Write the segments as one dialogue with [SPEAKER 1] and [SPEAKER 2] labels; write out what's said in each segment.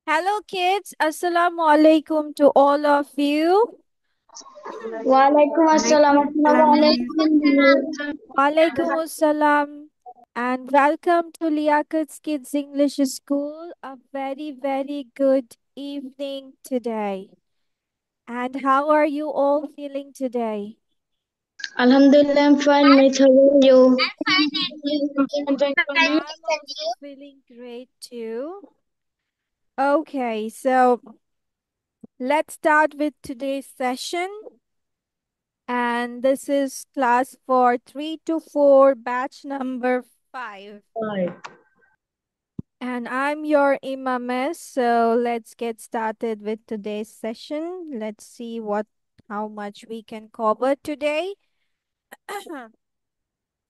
[SPEAKER 1] Hello, kids. Assalamu alaikum to all of you.
[SPEAKER 2] वालेकुम अस्सलाम अस्सलाम वालेकुम।
[SPEAKER 1] Walaikum assalam. And welcome to Liakat's Kids English School. A very, very good evening today. And how are you all feeling today?
[SPEAKER 2] Alhamdulillah, I'm fine, mate. How are you?
[SPEAKER 1] I'm also feeling great too. Okay, so let's start with today's session. And this is class for 3 to 4, batch number 5. And I'm your Imames. So let's get started with today's session. Let's see how much we can cover today.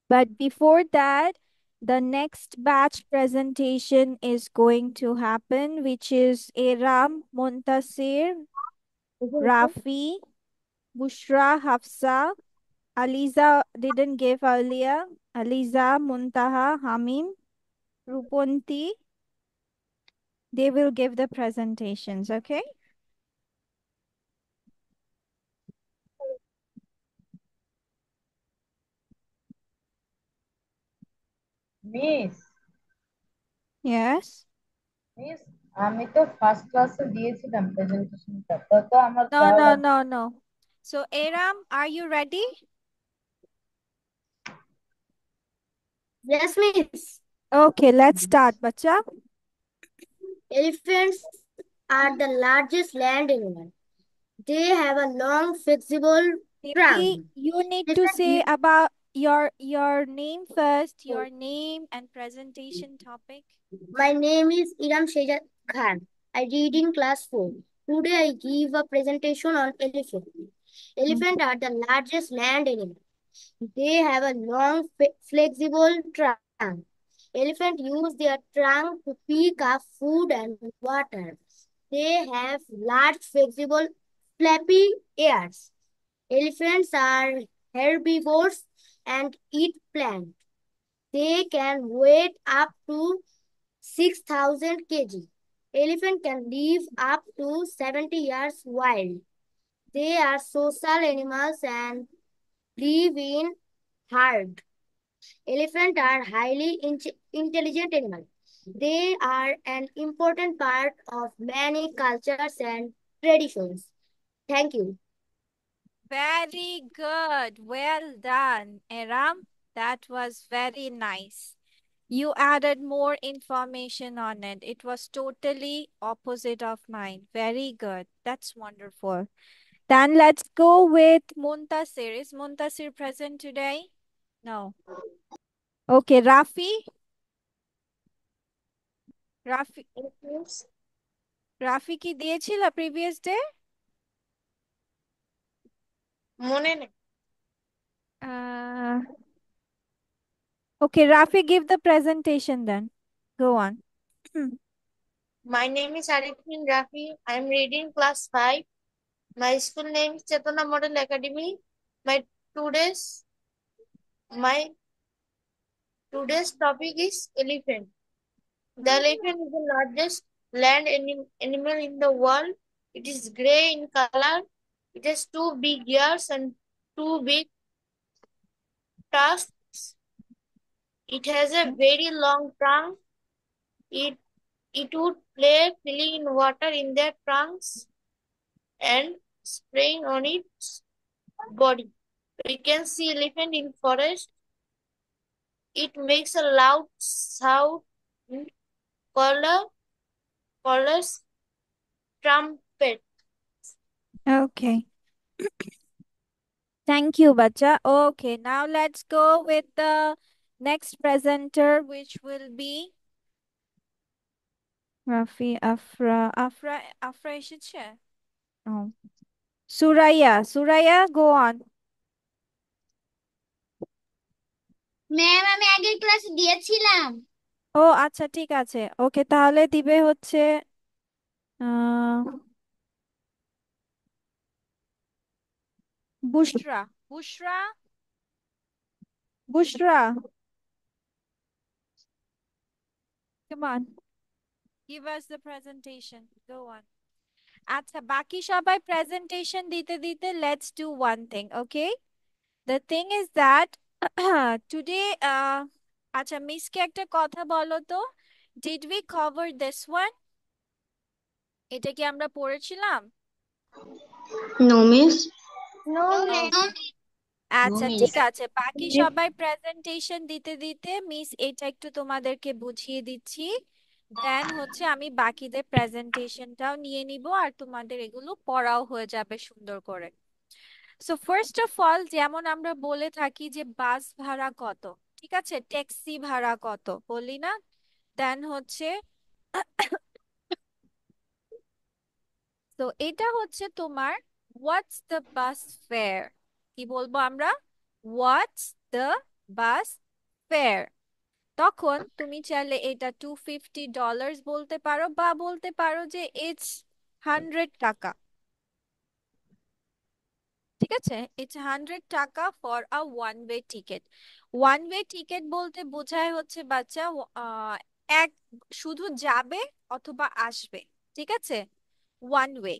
[SPEAKER 1] But before that, the next batch presentation is going to happen, which is Aram, Muntasir, Rafi, Bushra, Hafsa, Aliza didn't give earlier. Aliza, Muntaha, Hamim, Ruponti, they will give the presentations, okay?
[SPEAKER 3] Miss
[SPEAKER 1] Yes.
[SPEAKER 3] Miss আমি তো first ক্লাসে দিয়েছিলাম প্রেজেন্টেশনটা তো তো আমার
[SPEAKER 1] No,
[SPEAKER 3] দেওয়া
[SPEAKER 1] no,
[SPEAKER 3] লাগবে।
[SPEAKER 1] no, no. So, Aram, are you ready?
[SPEAKER 2] Yes, miss.
[SPEAKER 1] Okay, let's start, bacha.
[SPEAKER 2] Elephants are the largest land animal. They have a long, flexible
[SPEAKER 1] Baby,
[SPEAKER 2] trunk.
[SPEAKER 1] you need to say
[SPEAKER 2] Elephant
[SPEAKER 1] about your name first, your name and presentation topic.
[SPEAKER 2] My name is Iram Shejad Khan. I read in class 4. Today I give a presentation on elephant.
[SPEAKER 1] Mm.
[SPEAKER 2] Elephants are the largest land animal. They have a long, flexible trunk. Elephants use their trunk to pick up food and water. They have large, flexible, flappy ears. Elephants are herbivores and eat plants. They can weigh up to 6,000 kg. Elephant can live up to 70 years wild. They are social animals and live in herd. Elephants are highly intelligent animals. They are an important part of many cultures and traditions. Thank you.
[SPEAKER 1] Very good. Well done, Aram. That was very nice. You added more information on it. It was totally opposite of mine. Very good. That's wonderful. Then let's go with Muntasir. Is Muntasir present today? No. Okay, Rafi. Rafi, Rafi কি দিয়েছিল previous day?
[SPEAKER 3] মনে নেই।
[SPEAKER 1] Okay, Rafi, give the presentation then. Go on.
[SPEAKER 4] My name is Arifin Rafi. I am reading class 5. My school name is Chetana Model Academy. My today's my today's topic is elephant. The elephant is the largest land animal in the world. It is gray in color. It has two big ears and two big tusks. It has a very long trunk. It it would play filling in water in their trunks and spraying on its body. We can see elephant in forest. It makes a loud sound called a trumpet.
[SPEAKER 1] Okay. Thank you, Bacha. Okay, now let's go with the next presenter, which will be Rafi Afra এসেছে? Oh. Suraya. Suraya, go on.
[SPEAKER 2] Ma'am আমি আগের ক্লাসে দিয়েছিলাম।
[SPEAKER 1] ও আচ্ছা ঠিক আছে। ওকে তাহলে দিবে হচ্ছে আহ বুশরা। বুশরা, বুশরা, come on. Give us the presentation. Go on. আচ্ছা বাকি সবাই প্রেজেন্টেশন দিতে দিতে let's do one thing, okay? The thing is that today আচ্ছা মিসকে একটা কথা বলো তো, did we cover this one? এটা কি আমরা পড়েছিলাম?
[SPEAKER 5] No, miss.
[SPEAKER 2] No,
[SPEAKER 4] No,
[SPEAKER 2] miss.
[SPEAKER 4] ma'am.
[SPEAKER 1] আচ্ছা
[SPEAKER 5] miss.
[SPEAKER 1] ঠিক আছে, বাকি সবাই প্রেজেন্টেশন দিতে দিতে মিস এটা একটু তোমাদেরকে বুঝিয়ে দিচ্ছি, দেন হচ্ছে আমি বাকিদের প্রেজেন্টেশনটাও নিয়ে নিব আর তোমাদের এগুলো পড়াও হয়ে যাবে সুন্দর করে। সো ফার্স্ট অফ অল যেমন আমরা বলে থাকি যে বাস ভাড়া কত, ঠিক আছে, ট্যাক্সি ভাড়া কত বলি না, দেন হচ্ছে তো এটা হচ্ছে তোমার হোয়াটস দ্য বাস ফেয়ার, কি বলবো আমরা, হোয়াটস দ্য বাস ফেয়ার। তখন তুমি চাইলে এটা $250 বলতে পারো বা বলতে পারো যে ইটস 100 টাকা, ঠিক আছে, ইটস 100 টাকা for a one way ticket. One way ticket বলতে বোঝায় হচ্ছে বাচ্চা এক শুধু যাবে অথবা আসবে, ঠিক আছে, ওয়ান ওয়ে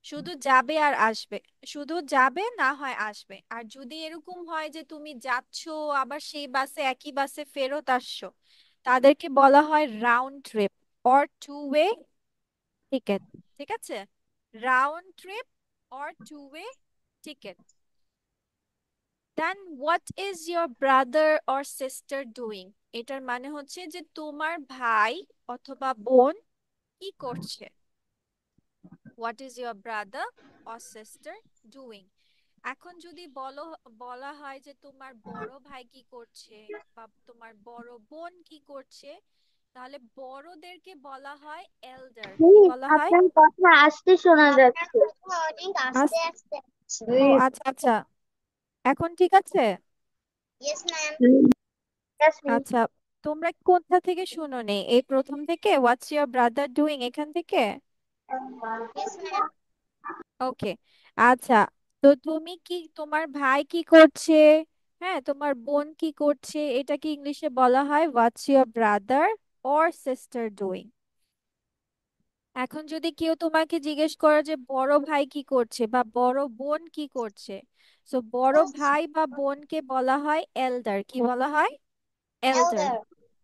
[SPEAKER 1] শুধু যাবে আর আসবে, শুধু যাবে না হয় আসবে। আর যদি এরকম হয় যে তুমি যাচ্ছ আবার সেই বাসে একই বাসে ফেরত আসছো, তাদেরকে বলা হয় round trip or two way ticket, ঠিক আছে, round trip or two way ticket. Then what is your brother or sister doing, এটার মানে হচ্ছে যে তোমার ভাই অথবা বোন কি করছে, what is your brother or sister doing. এখন যদি বলা হয় যে তোমার বড় ভাই কি করছে বা তোমার বড় বোন কি করছে, তাহলে বড়দেরকে বলা হয় এল্ডার, কি
[SPEAKER 2] মিস,
[SPEAKER 1] বলা হয়,
[SPEAKER 2] আপনার কথা আসতে শোনা
[SPEAKER 4] আপনার
[SPEAKER 2] যাচ্ছে।
[SPEAKER 4] কথা অনেক
[SPEAKER 1] আস-
[SPEAKER 4] আস্তে আস্তে আসছে।
[SPEAKER 1] ও আচ্ছা আচ্ছা, এখন ঠিক আছে।
[SPEAKER 4] Yes, ma'am.
[SPEAKER 2] Yes, miss.
[SPEAKER 1] আচ্ছা তোমরা কোথা থেকে শুনো নি, এই প্রথম থেকে হোয়াটস ইয়োর ব্রাদার ডুইং এখান থেকে?
[SPEAKER 4] Yes, ma'am.
[SPEAKER 1] ওকে, আচ্ছা, তো তুমি কি, তোমার ভাই কি করছে, হ্যাঁ তোমার বোন কি করছে, এটা কি ইংলিশে বলা হয় what's your brother or sister doing. এখন যদি কেউ তোমাকে জিজ্ঞেস করে যে বড় ভাই কি করছে বা বড় বোন কি করছে, সো বড় ভাই বা বোনকে বলা হয় এল্ডার, কি বলা হয়, এল্ডার।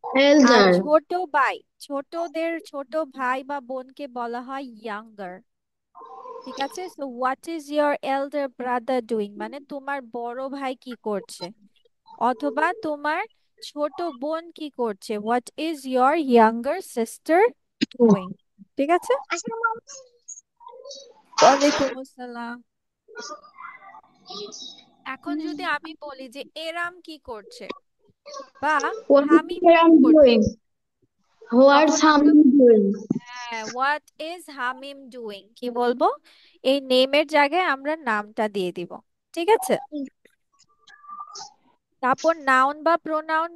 [SPEAKER 4] Elder.
[SPEAKER 1] আর
[SPEAKER 5] Elder.
[SPEAKER 1] ছোট ভাই বা বোনকে বলা হয় ইয়াঙ্গার, ঠিক আছে। So what is your এল্ডার brother doing মানে তোমার বড় ভাই কি করছে, অথবা তোমার ছোট বোন কি করছে, what is your younger sister doing, ঠিক আছে। ওয়ালাইকুম আসসালাম। এখন যদি আমি বলি যে এরাম কি করছে বা
[SPEAKER 5] What is
[SPEAKER 1] হামিম কি
[SPEAKER 5] Ram
[SPEAKER 1] করছে,
[SPEAKER 5] doing? What's
[SPEAKER 1] তখন আমরা
[SPEAKER 5] Hamid doing?
[SPEAKER 1] হ্যাঁ হোয়াট ইজ হামিম ডুইং কি বলবো, এই নেমের জায়গায় আমরা নামটা দিয়ে দিব, ঠিক আছে। তারপর নাউন বা প্রোনাউন,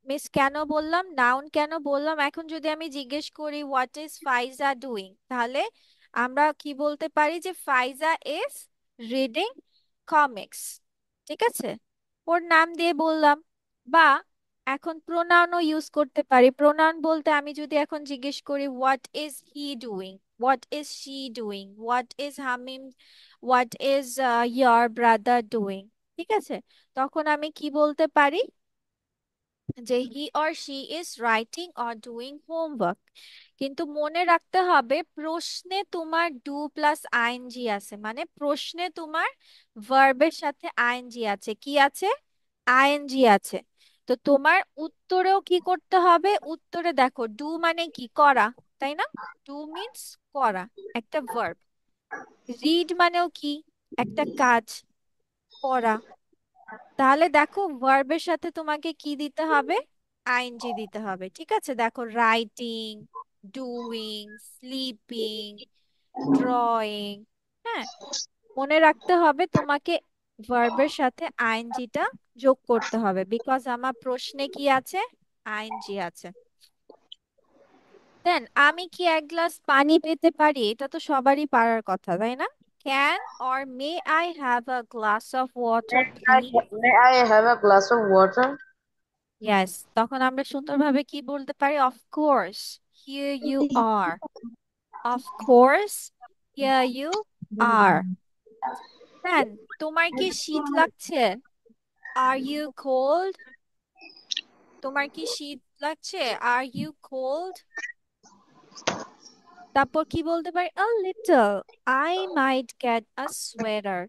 [SPEAKER 1] মিস কেন বললাম নাউন কেন বললাম, এখন যদি আমি জিজ্ঞেস করি হোয়াট ইজ ফাইজা ডুইং, তাহলে আমরা কি বলতে পারি যে ফাইজা ইজ রিডিং কমিক্স, ঠিক আছে, ওর নাম দিয়ে বললাম। বা এখন প্রোনাউনও ইউজ করতে পারি, প্রোনাউন বলতে আমি যদি এখন জিজ্ঞেস করি what is he doing, what is she doing, what is Hamim, what is year brother doing, ঠিক আছে, তখন আমি কি বলতে পারি যে he or she is writing or doing homework. কিন্তু মনে রাখতে হবে প্রশ্নে তোমার ডু প্লাস আইএনজি আছে, মানে প্রশ্নে তোমার ভার্বের সাথে আইএনজি আছে, কি আছে, আইএনজি আছে। তো তোমার উত্তরেও কি করতে হবে, উত্তরে দেখো ডু মানে কি, করা, তাই না, ডু মিন্স করা, একটা ভার্ব। রিড মানেও কি, একটা কাজ, পড়া। তাহলে দেখো ভার্বের সাথে তোমাকে কি দিতে হবে, আইএনজি দিতে হবে, ঠিক আছে। দেখো রাইটিং, ডুইং, স্লিপিং, ড্রয়িং, হ্যাঁ, মনে রাখতে হবে তোমাকে ভার্বের সাথে আইএনজিটা যোগ করতে হবে, বিকজ আমার প্রশ্নে কি আছে, আইএনজি আছে। দেন আমি কি এক গ্লাস পানি পেতে পারি, এটা তো সবারই পারার কথা তাই না, can or may I have a glass of water please.
[SPEAKER 3] May I have a glass of water?
[SPEAKER 1] Yes, তখন আমরা সুন্দরভাবে কি বলতে পারি, of course Here you are. Of course, here you are. Then তোমার কি শীত লাগছে? Are you cold? তোমার কি শীত লাগছে? Are you cold? তারপর কি বলতে পারি? A little. I might get a sweater.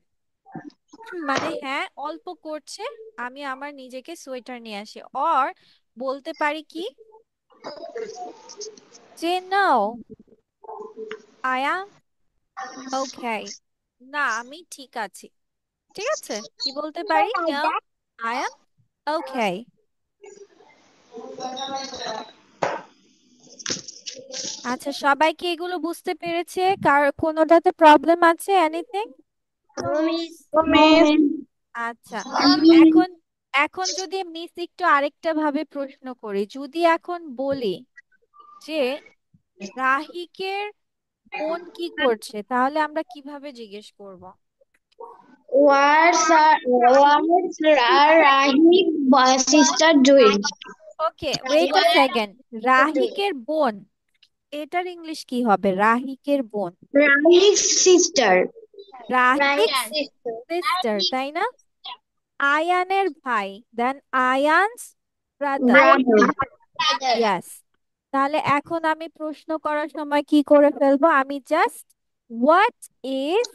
[SPEAKER 1] মানে হ্যাঁ, অল্প করছে, আমি আমার নিজেকে সোয়েটার নিয়ে আসি। অর বলতে পারি কি যে no, I am okay. না, আমি ঠিক আছি। ঠিক আছে, কি বলতে পারি? No, I am okay. আচ্ছা, সবাই কি এগুলো বুঝতে পেরেছে? কার কোনোটাতে প্রবলেম আছে? এনিথিং? আচ্ছা, এখন এখন যদি মিস একটু আরেকটা ভাবে প্রশ্ন করি, যদি এখন বলি যে রাহিকের বোন কি করছে, তাহলে আমরা কিভাবে জিজ্ঞেস করব?
[SPEAKER 5] What are Rahik sister doing?
[SPEAKER 1] Okay, wait a second. রাহিকের বোন, এটার ইংলিশ কি হবে? রাহিকের বোন,
[SPEAKER 5] Rahik's sister.
[SPEAKER 1] রাহিক সিস্টার, তাই না? আয়ানের ভাই, দেন আয়ানস ব্রাদার।
[SPEAKER 5] Brother.
[SPEAKER 1] ইয়েস। তাহলে এখন আমি প্রশ্ন করার সময় কি করে ফেলবো? আমি just what is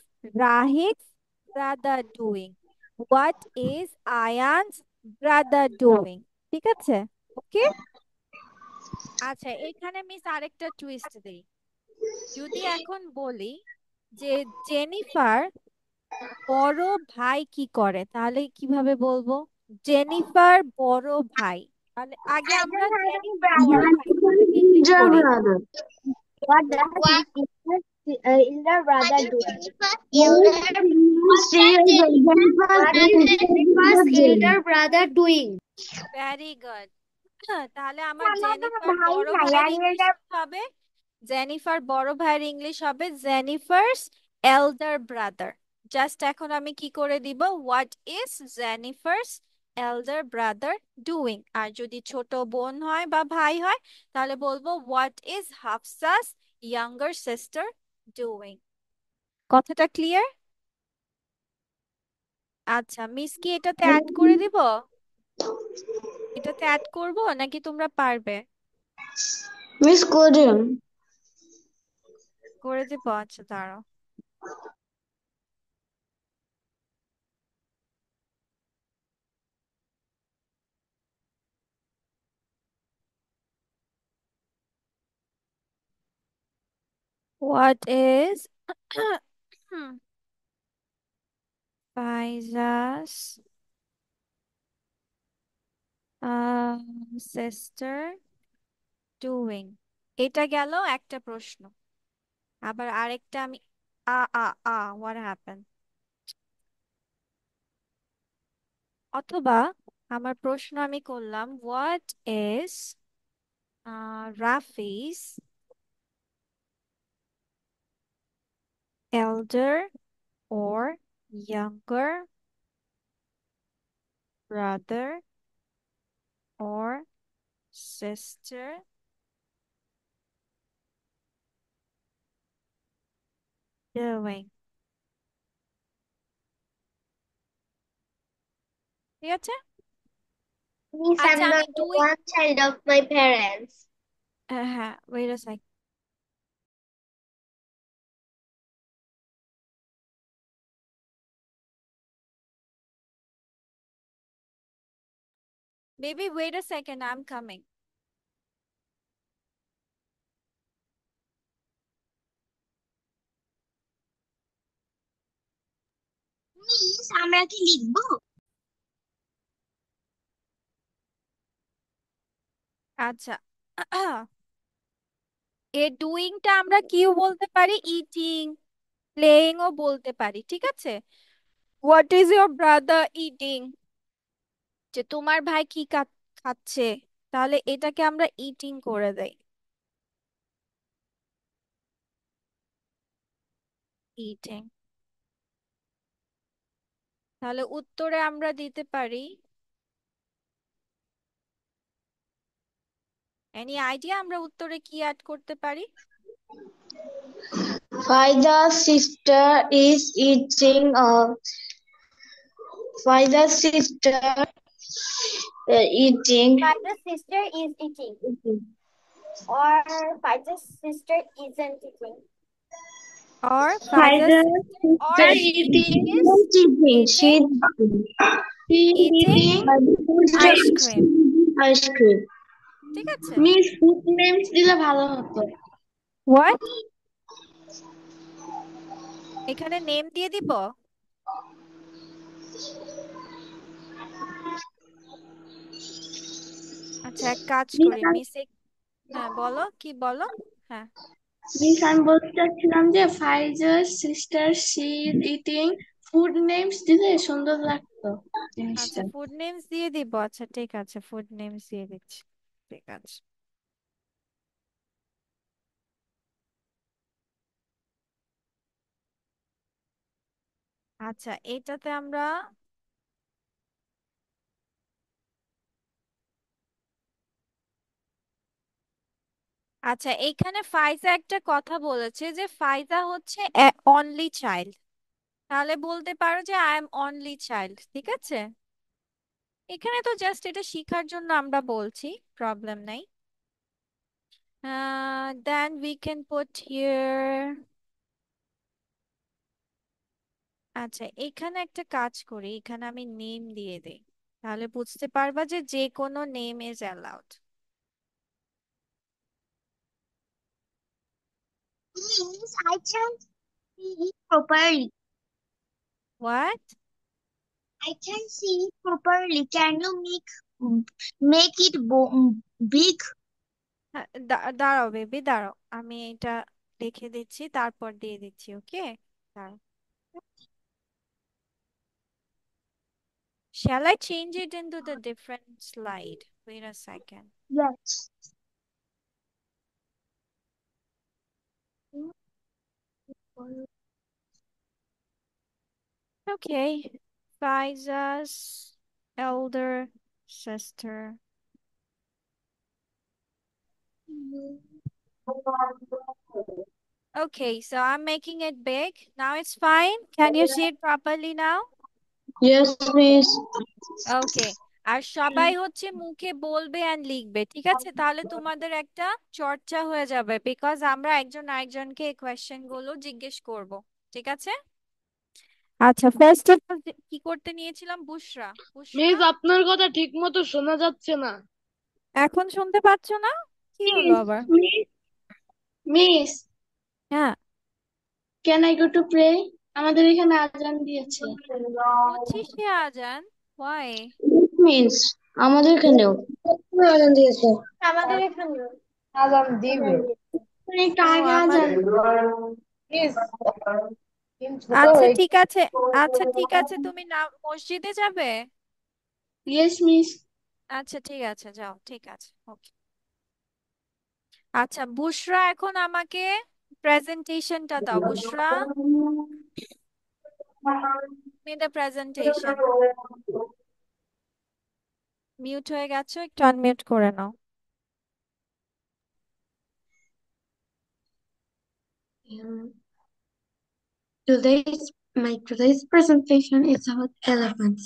[SPEAKER 1] Rahik's brother doing, what is Ayaan's brother doing. ঠিক আছে, ওকে। আচ্ছা, এখানে মিস আরেকটা টুইস্ট দেই। যদি এখন বলি যে জেনিফার বড় ভাই কি করে, তাহলে কিভাবে বলবো? জেনিফার বড় ভাই। তাহলে আগে আমরা জেনিফার বড় ভাই ইংলিশ
[SPEAKER 5] Elder
[SPEAKER 1] করি।
[SPEAKER 5] brother.
[SPEAKER 2] What does his elder brother do? What is Jennifer's elder brother doing?
[SPEAKER 1] Very good. তাহলে আমার জেনিফার বড় ভাইয়ের ইংলিশ কি হবে? জেনিফার বড় ভাইয়ের ইংলিশ হবে জেনিফারস এল্ডার ব্রাদার। জাস্ট এখন আমি কি করে দিব? What is Jennifer's elder brother doing. আর যদি ছোট বোন হয় বা ভাই হয়, তাহলে বলবো what is Hafsa's younger sister doing. কথাটা ক্লিয়ার? আচ্ছা, মিস কি এটাতে অ্যাড করে দিব? এটাতে অ্যাড করব নাকি তোমরা পারবে?
[SPEAKER 5] Miss Korean.
[SPEAKER 1] করে দিব। আচ্ছা, দাঁড়াও। What is Faiza's sister doing? এটা গেল একটা প্রশ্ন। আবার আরেকটা আমি what happened? অথবা আমার প্রশ্ন আমি করলাম what is Rafi's elder or younger brother or sister doing? ঠিক আছে।
[SPEAKER 2] Miss, I'm
[SPEAKER 1] আচ্ছা, আমি
[SPEAKER 2] not the
[SPEAKER 1] দুই
[SPEAKER 2] one child of my parents.
[SPEAKER 1] হ্যাঁ, wait a sec. Baby, wait a second, I'm coming.
[SPEAKER 2] Miss, আমরা কি লিখবো?
[SPEAKER 1] আচ্ছা, এ ডুইংটা আমরা কিও বলতে পারি, ইটিং, প্লেইং ও বলতে পারি। ঠিক আছে, what is your brother eating, যে তোমার ভাই কি খাচ্ছে, তাহলে এটাকে আমরা ইটিং করে দেই, ইটিং। তাহলে উত্তরে আমরা দিতে পারি এনি আইডিয়া আমরা উত্তরে কি অ্যাড করতে পারি?
[SPEAKER 5] Faida's sister is eating. Faida's sister eating.
[SPEAKER 2] Faiza's sister is eating, or Faiza's sister isn't eating.
[SPEAKER 1] Or Faiza's sister or
[SPEAKER 5] Faida's
[SPEAKER 1] she
[SPEAKER 5] eating.
[SPEAKER 1] is
[SPEAKER 5] She's
[SPEAKER 1] eating ice
[SPEAKER 5] eating
[SPEAKER 1] cream.
[SPEAKER 5] ice cream.
[SPEAKER 1] ঠিক আছে?
[SPEAKER 5] Miss food names দিলে ভালো হতো।
[SPEAKER 1] What? এখানে name দিয়ে দিব? আচ্ছা এক কাজ করি মিস হ্যাঁ বলো কি বলো? হ্যাঁ
[SPEAKER 5] মিস আমি বলতে চাচ্ছিলাম যে Pfizer sister she is eating food names দিলে সুন্দর লাগতো জিনিসটা।
[SPEAKER 1] আচ্ছা ফুড নেমস দিয়ে দিব। আচ্ছা ঠিক আছে ফুড নেমস দিয়ে দিচ্ছি। ঠিক আছে। আচ্ছা এটাতে আমরা আচ্ছা এইখানে ফাইজা একটা কথা বলেছে যে ফাইজা হচ্ছে অনলি চাইল্ড, তাহলে বলতে পারো যে আই এম অনলি চাইল্ড। ঠিক আছে, এখানে তো জাস্ট এটা শেখার জন্য আমরা বলছি, প্রবলেম নাই। Then we can put here. আচ্ছা এখানে একটা কাজ করি, এখানে আমি নেম দিয়ে দেই, তাহলে বুঝতে পারবা যে যে কোনো name is allowed.
[SPEAKER 2] Means I can see it properly.
[SPEAKER 1] What?
[SPEAKER 2] I can see it properly. Can you make it big?
[SPEAKER 1] হ্যাঁ, দাঁড়াও বেবি দাঁড়াও, আমি এটা লিখে দিচ্ছি তারপর দিয়ে দিচ্ছি। ওকে দাঁড়াও। Shall I change it into the different slide? Wait a second.
[SPEAKER 2] Yes.
[SPEAKER 1] Okay. Faiza's elder sister. Okay, so I'm making it big. Now it's fine. Can you see it properly now?
[SPEAKER 5] Yes, miss.
[SPEAKER 1] ওকে, আর সবাই হচ্ছে মুখে বলবে and লিখবে, ঠিক আছে? তাহলে তোমাদের একটা চর্চা হয়ে যাবে, বিকজ আমরা একজন আরেকজনকে এই কোয়েশ্চেন গুলো জিজ্ঞেস করব। ঠিক আছে? আচ্ছা ফার্স্ট অফ অল কি করতে নিয়েছিলাম? বুশরা।
[SPEAKER 6] মিস আপনার কথা ঠিক মতো শোনা যাচ্ছে না।
[SPEAKER 1] এখন শুনতে পাচ্ছ না? কি হলো আবার?
[SPEAKER 5] মিস
[SPEAKER 1] হ্যাঁ
[SPEAKER 5] can I go to pray? আমাদের এখানে আজান দিয়েছে।
[SPEAKER 1] পঁচিশে আজান? ওয়াই?
[SPEAKER 5] মিস আমাদের এখানেও আজান দিয়েছে।
[SPEAKER 2] আমাদের এখানে
[SPEAKER 3] আজান দিবে
[SPEAKER 5] একটু
[SPEAKER 1] ও
[SPEAKER 5] আগে আজান।
[SPEAKER 1] আমাদের
[SPEAKER 3] প্লিজ ছোট
[SPEAKER 1] আচ্ছা
[SPEAKER 3] হয়ে
[SPEAKER 1] ঠিক আছে, আচ্ছা ঠিক আছে, তুমি না মসজিদে যাবে?
[SPEAKER 5] Yes miss.
[SPEAKER 1] আচ্ছা ঠিক আছে যাও, ঠিক আছে ওকে। আচ্ছা বুশরা এখন আমাকে প্রেজেন্টেশনটা দাও। বুশরা মে দ্য প্রেজেন্টেশন। মিউট হয়ে গেছো, একটু আনমিউট করে নাও।
[SPEAKER 5] Today's presentation is about elephants.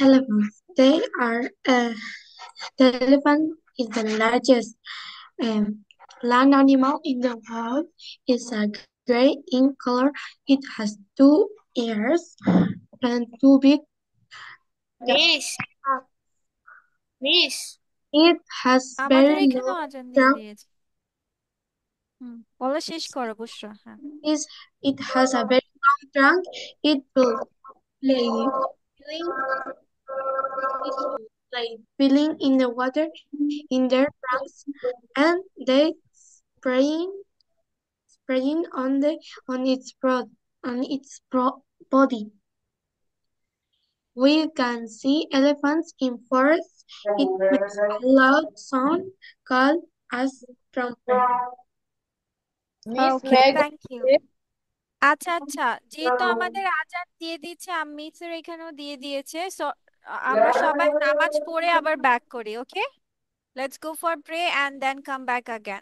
[SPEAKER 5] Elephants. The elephant is the largest land animal in the world. It's a gray in color. It has 2 ears and 2 big.
[SPEAKER 4] Miss miss
[SPEAKER 5] It has
[SPEAKER 1] আমাদের
[SPEAKER 5] very
[SPEAKER 1] এখানেও
[SPEAKER 5] long
[SPEAKER 1] আজান দিয়ে
[SPEAKER 5] trunk.
[SPEAKER 1] দিয়েছে। বলা শেষ করো বুশরা। হ্যাঁ
[SPEAKER 5] It has a very long trunk. It will play filling. It will play filling in the water in their trunks, and they spraying on its body. We can see elephants in forests. It makes a loud sound called as trumpet.
[SPEAKER 3] Miss
[SPEAKER 1] okay thank you. আচ্ছা আচ্ছা, যেহেতু আমাদের আজান দিয়ে দিচ্ছে, মিসের এখানেও দিয়ে দিয়েছে, সো আমরা সবাই নামাজ পড়ে আবার ব্যাক করি, okay? Let's go for pray and then come back again.